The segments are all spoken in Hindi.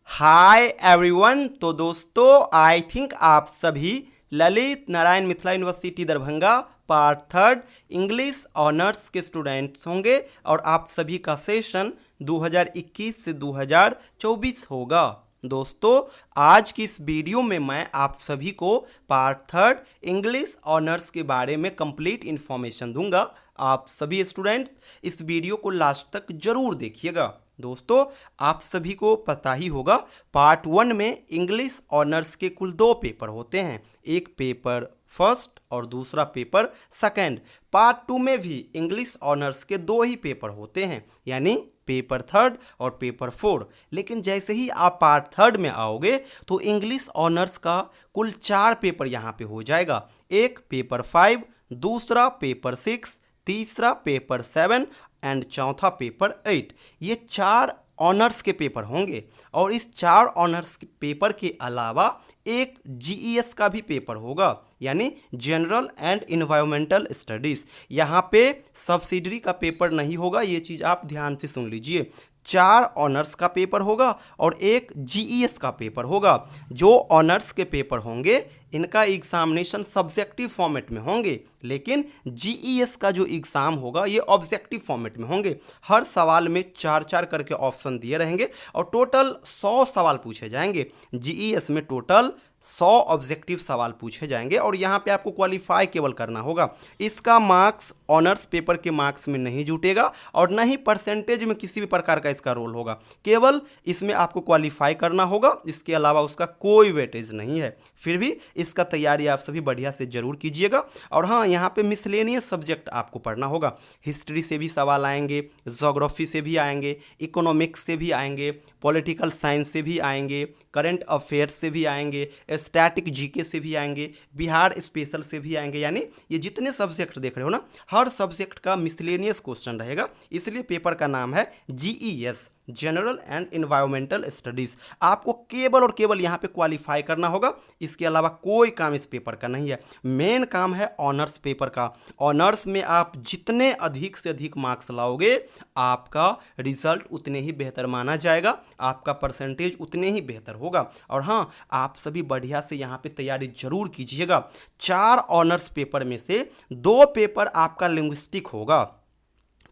Hi everyone. तो दोस्तों आई थिंक आप सभी Lalit Narayan Mithila university Darbhanga part third English honours के स्टूडेंट्स होंगे और आप सभी का सेशन 2021 से 2024 होगा। दोस्तों आज की इस वीडियो में मैं आप सभी को पार्ट थर्ड इंग्लिश ऑनर्स के बारे में कंप्लीट इन्फॉर्मेशन दूंगा। आप सभी स्टूडेंट्स इस वीडियो को लास्ट तक जरूर देखिएगा। दोस्तों आप सभी को पता ही होगा पार्ट वन में इंग्लिश ऑनर्स के कुल 2 पेपर होते हैं, एक पेपर फर्स्ट और दूसरा पेपर सेकंड। पार्ट टू में भी इंग्लिश ऑनर्स के 2 ही पेपर होते हैं, यानी पेपर थर्ड और पेपर फोर। लेकिन जैसे ही आप पार्ट थर्ड में आओगे तो इंग्लिश ऑनर्स का कुल 4 पेपर यहाँ पे हो जाएगा, एक पेपर 5, दूसरा पेपर 6, तीसरा पेपर 7 एंड चौथा पेपर 8। ये 4 ऑनर्स के पेपर होंगे और इस 4 ऑनर्स के पेपर के अलावा एक जीईएस का भी पेपर होगा, यानी जनरल एंड इन्वायरमेंटल स्टडीज़। यहाँ पे सब्सिडरी का पेपर नहीं होगा, ये चीज़ आप ध्यान से सुन लीजिए। 4 ऑनर्स का पेपर होगा और एक जीईएस का पेपर होगा। जो ऑनर्स के पेपर होंगे इनका एग्जामिनेशन सब्जेक्टिव फॉर्मेट में होंगे, लेकिन जीईएस का जो एग्ज़ाम होगा ये ऑब्जेक्टिव फॉर्मेट में होंगे। हर सवाल में 4-4 करके ऑप्शन दिए रहेंगे और टोटल 100 सवाल पूछे जाएंगे। जीईएस में टोटल 100 ऑब्जेक्टिव सवाल पूछे जाएंगे और यहाँ पे आपको क्वालिफाई केवल करना होगा। इसका मार्क्स ऑनर्स पेपर के मार्क्स में नहीं जुटेगा और न ही परसेंटेज में किसी भी प्रकार का इसका रोल होगा, केवल इसमें आपको क्वालिफाई करना होगा, इसके अलावा उसका कोई वेटेज नहीं है। फिर भी इसका तैयारी आप सभी बढ़िया से जरूर कीजिएगा। और हाँ, यहाँ पे मिसलेनियस सब्जेक्ट आपको पढ़ना होगा। हिस्ट्री से भी सवाल आएंगे, ज्योग्राफी से भी आएंगे, इकोनॉमिक्स से भी आएंगे, पॉलिटिकल साइंस से भी आएंगे, करंट अफेयर्स से भी आएंगे, स्टैटिक जीके से भी आएंगे, बिहार स्पेशल से भी आएंगे। यानी ये जितने सब्जेक्ट देख रहे हो ना, हर सब्जेक्ट का मिसलेनियस क्वेश्चन रहेगा। इसलिए पेपर का नाम है GES, general and environmental studies. आपको केवल और केवल यहाँ पे क्वालिफाई करना होगा, इसके अलावा कोई काम इस पेपर का नहीं है। मेन काम है ऑनर्स पेपर का। ऑनर्स में आप जितने अधिक से अधिक मार्क्स लाओगे आपका रिजल्ट उतने ही बेहतर माना जाएगा, आपका परसेंटेज उतने ही बेहतर होगा। और हाँ, आप सभी बढ़िया से यहाँ पे तैयारी जरूर कीजिएगा। 4 ऑनर्स पेपर में से 2 पेपर आपका लिंग्विस्टिक होगा,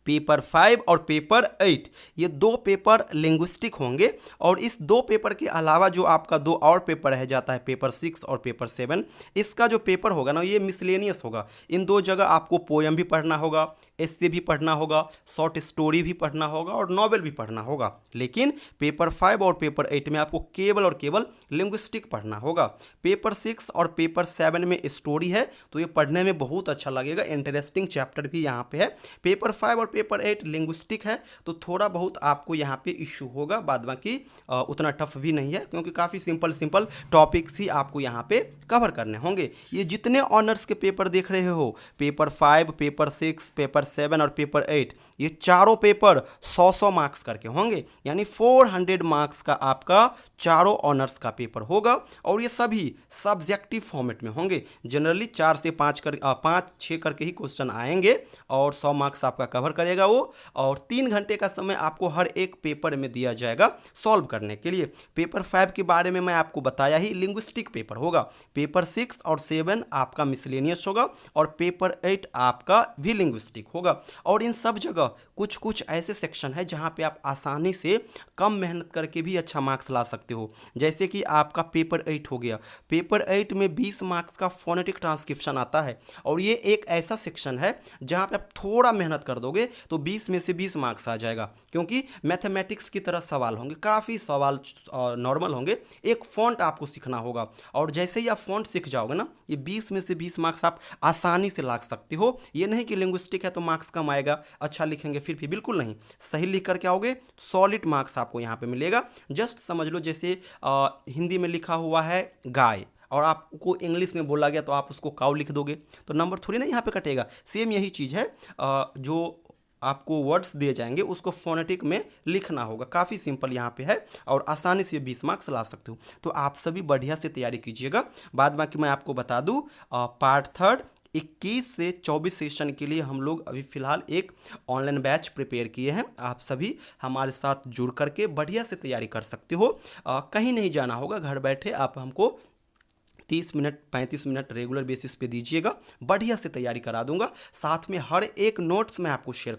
पेपर 5 और पेपर 8। ये 2 पेपर लिंग्विस्टिक होंगे और इस 2 पेपर के अलावा जो आपका 2 और पेपर रह जाता है, पेपर 6 और पेपर 7, इसका जो पेपर होगा ना ये मिसलेनियस होगा। इन 2 जगह आपको पोएम भी पढ़ना होगा, एस्से भी पढ़ना होगा, शॉर्ट स्टोरी भी पढ़ना होगा और नॉवेल भी पढ़ना होगा। लेकिन पेपर 5 और पेपर 8 में आपको केवल और केवल लिंग्विस्टिक पढ़ना होगा। पेपर 6 और पेपर 7 में स्टोरी है, तो ये पढ़ने में बहुत अच्छा लगेगा, इंटरेस्टिंग चैप्टर भी यहाँ पे है। पेपर 5 और पेपर 8 लिंग्विस्टिक है, तो थोड़ा बहुत आपको यहाँ पे इश्यू होगा, बाद बाकी उतना टफ भी नहीं है, क्योंकि काफ़ी सिंपल टॉपिक्स ही आपको यहाँ पे कवर करने होंगे। ये जितने ऑनर्स के पेपर देख रहे हो, पेपर 5, पेपर 6, पेपर 7 और पेपर 8, ये चारों पेपर 100-100 मार्क्स करके होंगे, यानी 400 मार्क्स का आपका चारों ऑनर्स का पेपर होगा। और ये सभी सब्जेक्टिव फॉर्मेट में होंगे। जनरली 4 से 5-6 करके ही क्वेश्चन आएंगे और 100 मार्क्स आपका कवर करेगा वो। और 3 घंटे का समय आपको हर एक पेपर में दिया जाएगा सॉल्व करने के लिए। पेपर 5 के बारे में मैं आपको बताया ही, लिंग्विस्टिक पेपर होगा। पेपर 6 और 7 आपका मिसलेनियस होगा और पेपर 8 आपका भी लिंग्विस्टिक होगा। और इन सब जगह कुछ कुछ ऐसे सेक्शन है जहाँ पे आप आसानी से कम मेहनत करके भी अच्छा मार्क्स ला सकते हो। जैसे कि आपका पेपर 8 हो गया। पेपर 8 में 20 मार्क्स का फोनेटिक ट्रांसक्रिप्शन आता है और ये एक ऐसा सेक्शन है जहाँ पे आप थोड़ा मेहनत कर दोगे तो 20 में से 20 मार्क्स आ जाएगा, क्योंकि मैथमेटिक्स की तरह सवाल होंगे, काफ़ी सवाल नॉर्मल होंगे। एक फ़ॉन्ट आपको सीखना होगा और जैसे ही आप फ़ॉन्ट सीख जाओगे ना, ये 20 में से 20 मार्क्स आप आसानी से ला सकते हो। ये नहीं कि लिंग्विस्टिक है तो मार्क्स कम आएगा, अच्छा लिखेंगे फिर भी, बिल्कुल नहीं। सही लिख करके आओगे सॉलिड मार्क्स आपको यहाँ पे मिलेगा। जस्ट समझ लो जैसे हिंदी में लिखा हुआ है गाय और आपको इंग्लिश में बोला गया तो आप उसको काऊ लिख दोगे तो नंबर थोड़ी ना यहाँ पे कटेगा। सेम यही चीज़ है, जो आपको वर्ड्स दिए जाएंगे उसको फोनेटिक में लिखना होगा। काफ़ी सिंपल यहाँ पे है और आसानी से 20 मार्क्स ला सकते हो। तो आप सभी बढ़िया से तैयारी कीजिएगा। बाद बाकी मैं आपको बता दूँ, पार्ट थर्ड 21 से 24 सेशन के लिए हम लोग अभी फ़िलहाल एक ऑनलाइन बैच प्रिपेयर किए हैं। आप सभी हमारे साथ जुड़ करके बढ़िया से तैयारी कर सकते हो। कहीं नहीं जाना होगा, घर बैठे आप हमको 30 मिनट 35 मिनट रेगुलर बेसिस पे दीजिएगा, बढ़िया से तैयारी करा दूंगा। साथ में हर एक नोट्स मैं आपको शेयर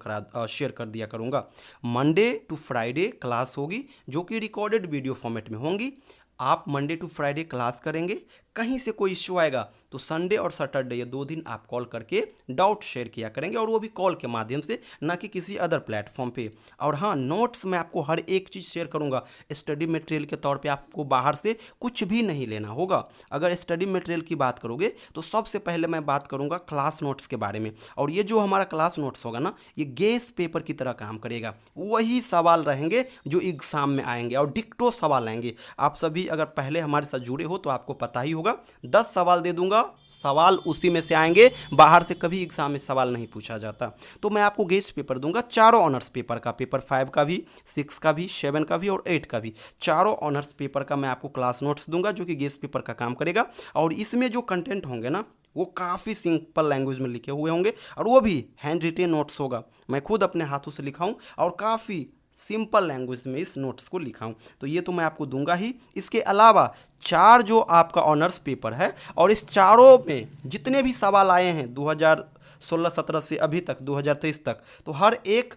कर दिया करूंगा। मंडे टू फ्राइडे क्लास होगी जो कि रिकॉर्डेड वीडियो फॉर्मेट में होंगी। आप मंडे टू फ्राइडे क्लास करेंगे, कहीं से कोई इश्यू आएगा तो संडे और सैटरडे ये 2 दिन आप कॉल करके डाउट शेयर किया करेंगे, और वो भी कॉल के माध्यम से, ना कि किसी अदर प्लेटफॉर्म पे। और हाँ, नोट्स में आपको हर एक चीज़ शेयर करूंगा। स्टडी मटेरियल के तौर पे आपको बाहर से कुछ भी नहीं लेना होगा। अगर स्टडी मटेरियल की बात करोगे तो सबसे पहले मैं बात करूंगा क्लास नोट्स के बारे में। और ये जो हमारा क्लास नोट्स होगा ना, ये गेस पेपर की तरह काम करेगा। वही सवाल रहेंगे जो एग्जाम में आएंगे और डिक्टो सवाल आएंगे। आप सभी अगर पहले हमारे साथ जुड़े हो तो आपको पता ही होगा, 10 सवाल दे दूंगा, सवाल उसी में से आएंगे, बाहर से कभी एग्जाम में सवाल नहीं पूछा जाता। तो मैं आपको गेस्ट पेपर दूंगा, चारों ऑनर्स पेपर का, पेपर 5 का भी, 6 का भी, 7 का भी और 8 का भी, चारों ऑनर्स पेपर का मैं आपको क्लास नोट्स दूंगा जो कि गेस्ट पेपर का काम करेगा। और इसमें जो कंटेंट होंगे ना, वो काफ़ी सिंपल लैंग्वेज में लिखे हुए होंगे, और वो भी हैंड रिटेन नोट्स होगा। मैं खुद अपने हाथों से लिखा हूँ और काफ़ी सिंपल लैंग्वेज में इस नोट्स को लिखा हूँ, तो ये तो मैं आपको दूंगा ही। इसके अलावा 4 जो आपका ऑनर्स पेपर है, और इस चारों में जितने भी सवाल आए हैं 2016-17 से अभी तक 2023 तक, तो हर एक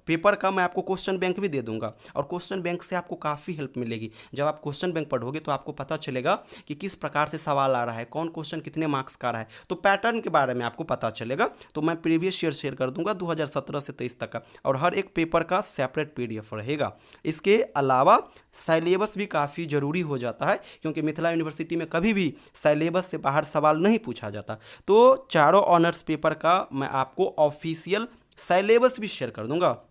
पेपर का मैं आपको क्वेश्चन बैंक भी दे दूंगा। और क्वेश्चन बैंक से आपको काफ़ी हेल्प मिलेगी। जब आप क्वेश्चन बैंक पढ़ोगे तो आपको पता चलेगा कि किस प्रकार से सवाल आ रहा है, कौन क्वेश्चन कितने मार्क्स का आ रहा है, तो पैटर्न के बारे में आपको पता चलेगा। तो मैं प्रीवियस ईयर शेयर कर दूंगा 2017 से 23 तक का, और हर एक पेपर का सेपरेट PDF रहेगा। इसके अलावा सिलेबस भी काफ़ी ज़रूरी हो जाता है, क्योंकि मिथिला यूनिवर्सिटी में कभी भी सिलेबस से बाहर सवाल नहीं पूछा जाता। तो चारों ऑनर्स पेपर का मैं आपको ऑफिशियल सिलेबस भी शेयर कर दूंगा।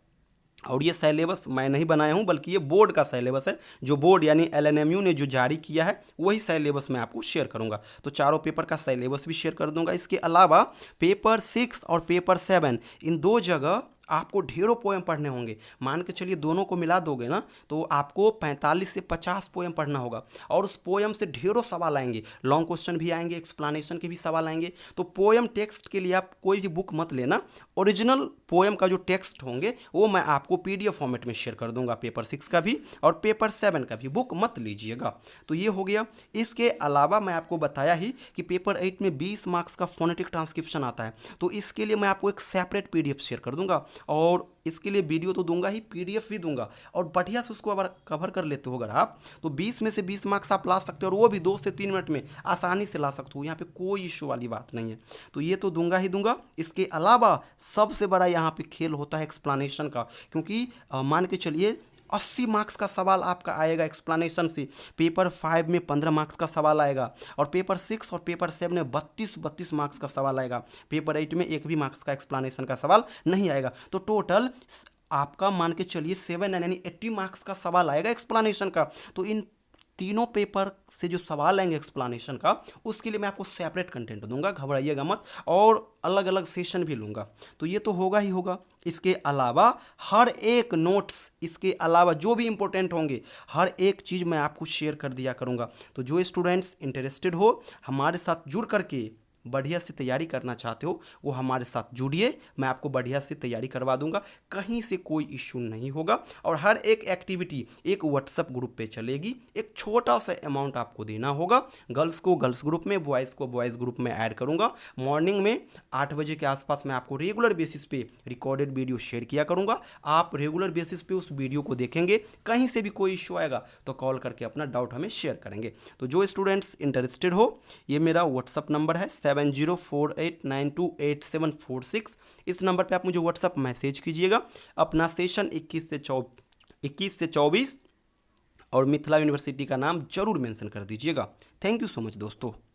और ये सिलेबस मैं नहीं बनाया हूँ, बल्कि ये बोर्ड का सिलेबस है, जो बोर्ड यानी LNMU ने जो जारी किया है वही सिलेबस मैं आपको शेयर करूँगा। तो चारों पेपर का सिलेबस भी शेयर कर दूंगा। इसके अलावा पेपर 6 और पेपर 7, इन 2 जगह आपको ढेरों पोएम पढ़ने होंगे। मान के चलिए दोनों को मिला दोगे ना, तो आपको 45 से 50 पोएम पढ़ना होगा, और उस पोएम से ढेरों सवाल आएंगे, लॉन्ग क्वेश्चन भी आएंगे, एक्सप्लेनेशन के भी सवाल आएंगे। तो पोएम टेक्स्ट के लिए आप कोई भी बुक मत लेना, ओरिजिनल पोएम का जो टेक्स्ट होंगे वो मैं आपको PDF फॉर्मेट में शेयर कर दूंगा, पेपर 6 का भी और पेपर 7 का भी, बुक मत लीजिएगा। तो ये हो गया। इसके अलावा मैं आपको बताया ही कि पेपर 8 में 20 मार्क्स का फोनेटिक ट्रांसक्रिप्शन आता है, तो इसके लिए मैं आपको एक सेपरेट PDF शेयर कर दूंगा, और इसके लिए वीडियो तो दूंगा ही, PDF भी दूंगा, और बढ़िया से उसको अगर कवर कर लेते हो अगर आप, तो 20 में से 20 मार्क्स आप ला सकते हो, और वो भी 2 से 3 मिनट में आसानी से ला सकते हो। यहाँ पे कोई इशू वाली बात नहीं है। तो ये तो दूंगा ही दूंगा। इसके अलावा सबसे बड़ा यहाँ पे खेल होता है एक्सप्लेनेशन का, क्योंकि मान के चलिए 80 मार्क्स का सवाल आपका आएगा एक्सप्लेनेशन से। पेपर 5 में 15 मार्क्स का सवाल आएगा, और पेपर 6 और पेपर 7 में 32 मार्क्स का सवाल आएगा। पेपर 8 में 1 भी मार्क्स का एक्सप्लेनेशन का सवाल नहीं आएगा। तो टोटल आपका मान के चलिए 7 यानी 80 मार्क्स का सवाल आएगा एक्सप्लेनेशन का। तो इन तीनों पेपर से जो सवाल आएंगे एक्सप्लेनेशन का, उसके लिए मैं आपको सेपरेट कंटेंट दूंगा, घबराइएगा मत, और अलग अलग सेशन भी लूँगा। तो ये तो होगा ही होगा। इसके अलावा हर एक नोट्स, इसके अलावा जो भी इंपॉर्टेंट होंगे, हर एक चीज़ मैं आपको शेयर कर दिया करूँगा। तो जो स्टूडेंट्स इंटरेस्टेड हो, हमारे साथ जुड़ करके बढ़िया से तैयारी करना चाहते हो, वो हमारे साथ जुड़िए, मैं आपको बढ़िया से तैयारी करवा दूंगा, कहीं से कोई इश्यू नहीं होगा। और हर एक एक्टिविटी एक व्हाट्सएप ग्रुप पे चलेगी, एक छोटा सा अमाउंट आपको देना होगा। गर्ल्स को गर्ल्स ग्रुप में, बॉयज़ को बॉयज़ ग्रुप में ऐड करूंगा। मॉर्निंग में 8 बजे के आसपास मैं आपको रेगुलर बेसिस पे रिकॉर्डेड वीडियो शेयर किया करूंगा। आप रेगुलर बेसिस पे उस वीडियो को देखेंगे, कहीं से भी कोई इश्यू आएगा तो कॉल करके अपना डाउट हमें शेयर करेंगे। तो जो स्टूडेंट्स इंटरेस्टेड हो, ये मेरा व्हाट्सअप नंबर है 7048928746। इस नंबर पे आप मुझे व्हाट्सअप मैसेज कीजिएगा अपना सेशन 21 से 24 और मिथिला यूनिवर्सिटी का नाम जरूर मेंशन कर दीजिएगा। थैंक यू सो मच दोस्तों।